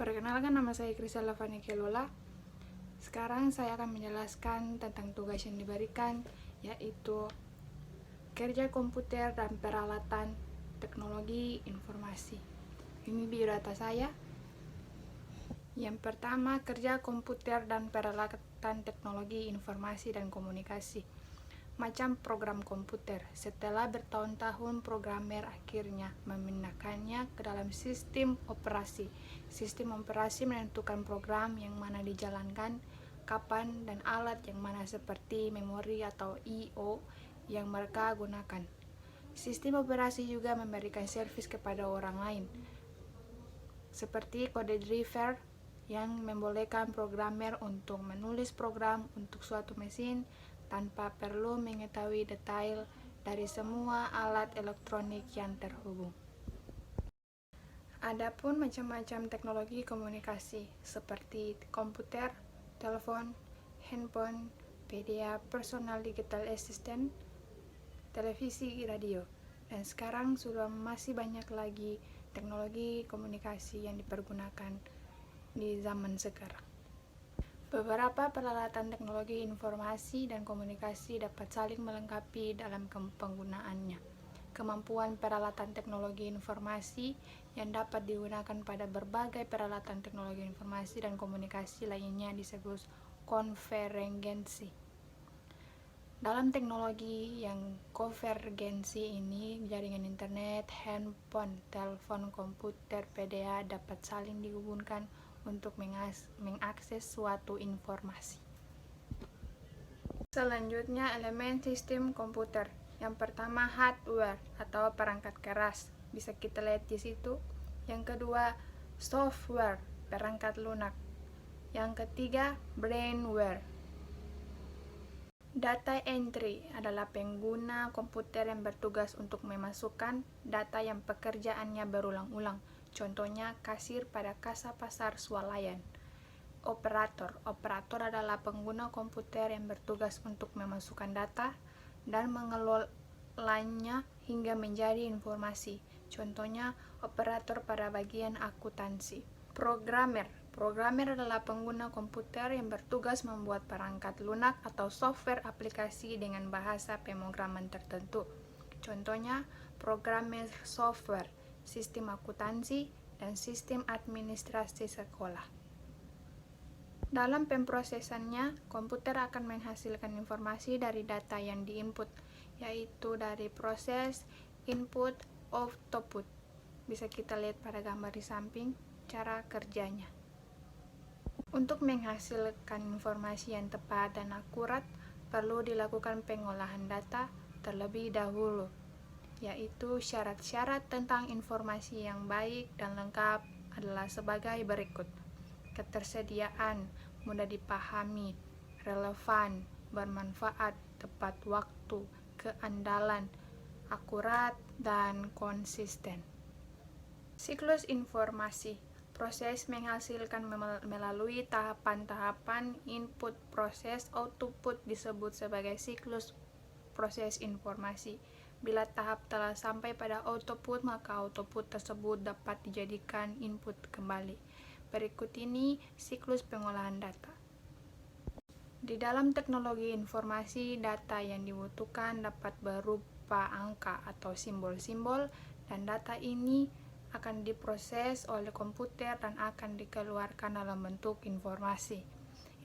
Perkenalkan, nama saya Krisela Fani Kelola. Sekarang saya akan menjelaskan tentang tugas yang diberikan, yaitu kerja komputer dan peralatan teknologi informasi. Ini biodata saya. Yang pertama, kerja komputer dan peralatan teknologi informasi dan komunikasi. Macam program komputer, setelah bertahun-tahun programmer akhirnya memindahkannya ke dalam sistem operasi. Sistem operasi menentukan program yang mana dijalankan, kapan, dan alat yang mana seperti memori atau I/O yang mereka gunakan. Sistem operasi juga memberikan servis kepada orang lain, seperti kode driver yang membolehkan programmer untuk menulis program untuk suatu mesin tanpa perlu mengetahui detail dari semua alat elektronik yang terhubung. Adapun macam-macam teknologi komunikasi seperti komputer, telepon, handphone, PDA, personal digital assistant, televisi, radio, dan sekarang sudah masih banyak lagi teknologi komunikasi yang dipergunakan di zaman sekarang. Beberapa peralatan teknologi informasi dan komunikasi dapat saling melengkapi dalam penggunaannya. Kemampuan peralatan teknologi informasi yang dapat digunakan pada berbagai peralatan teknologi informasi dan komunikasi lainnya disebut konvergensi. Dalam teknologi yang konvergensi ini, jaringan internet, handphone, telepon, komputer, PDA dapat saling dihubungkan untuk mengakses suatu informasi. Selanjutnya, elemen sistem komputer. Yang pertama, hardware atau perangkat keras, bisa kita lihat di situ. Yang kedua, software, perangkat lunak. Yang ketiga, brainware. Data entry adalah pengguna komputer yang bertugas untuk memasukkan data yang pekerjaannya berulang-ulang. Contohnya, kasir pada kasa pasar swalayan. Operator adalah pengguna komputer yang bertugas untuk memasukkan data dan mengelolanya hingga menjadi informasi. Contohnya, operator pada bagian akuntansi. Programmer adalah pengguna komputer yang bertugas membuat perangkat lunak atau software aplikasi dengan bahasa pemrograman tertentu. Contohnya, programmer software, sistem akuntansi, dan sistem administrasi sekolah. Dalam pemrosesannya, komputer akan menghasilkan informasi dari data yang diinput, yaitu dari proses input, output. Bisa kita lihat pada gambar di samping cara kerjanya. Untuk menghasilkan informasi yang tepat dan akurat, perlu dilakukan pengolahan data terlebih dahulu, yaitu syarat-syarat tentang informasi yang baik dan lengkap adalah sebagai berikut. Ketersediaan, mudah dipahami, relevan, bermanfaat, tepat waktu, keandalan, akurat, dan konsisten. Siklus informasi, proses menghasilkan melalui tahapan-tahapan input, proses, output disebut sebagai siklus proses informasi. Bila tahap telah sampai pada output, maka output tersebut dapat dijadikan input kembali. Berikut ini siklus pengolahan data. Di dalam teknologi informasi, data yang dibutuhkan dapat berupa angka atau simbol-simbol, dan data ini akan diproses oleh komputer dan akan dikeluarkan dalam bentuk informasi.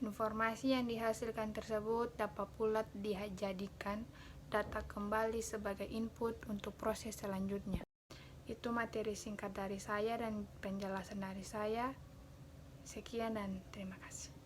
Informasi yang dihasilkan tersebut dapat pula dijadikan data kembali sebagai input untuk proses selanjutnya. Itu materi singkat dari saya dan penjelasan dari saya. Sekian dan terima kasih.